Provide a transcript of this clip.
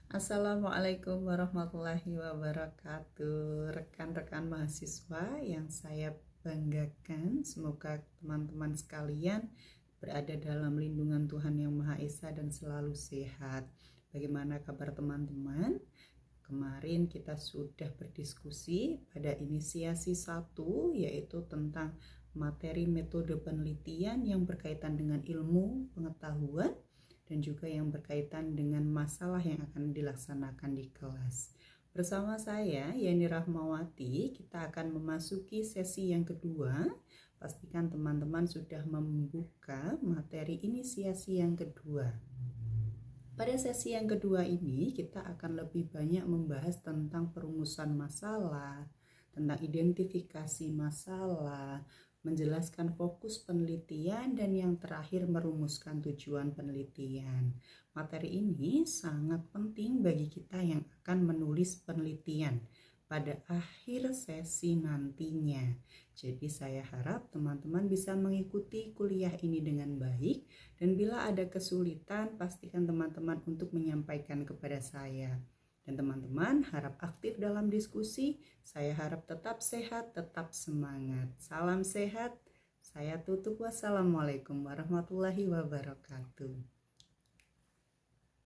Assalamualaikum warahmatullahi wabarakatuh. Rekan-rekan mahasiswa yang saya banggakan, semoga teman-teman sekalian berada dalam lindungan Tuhan Yang Maha Esa dan selalu sehat. Bagaimana kabar teman-teman? Kemarin kita sudah berdiskusi pada inisiasi 1, yaitu tentang materi metode penelitian yang berkaitan dengan ilmu pengetahuan dan juga yang berkaitan dengan masalah yang akan dilaksanakan di kelas. Bersama saya, Yani Rahmawati, kita akan memasuki sesi yang kedua. Pastikan teman-teman sudah membuka materi inisiasi yang kedua. Pada sesi yang kedua ini, kita akan lebih banyak membahas tentang perumusan masalah, tentang identifikasi masalah, menjelaskan fokus penelitian, dan yang terakhir merumuskan tujuan penelitian. Materi ini sangat penting bagi kita yang akan menulis penelitian pada akhir sesi nantinya. Jadi saya harap teman-teman bisa mengikuti kuliah ini dengan baik, dan bila ada kesulitan pastikan teman-teman untuk menyampaikan kepada saya. Dan teman-teman harap aktif dalam diskusi. Saya harap tetap sehat, tetap semangat. Salam sehat. Saya tutup. Wassalamualaikum warahmatullahi wabarakatuh.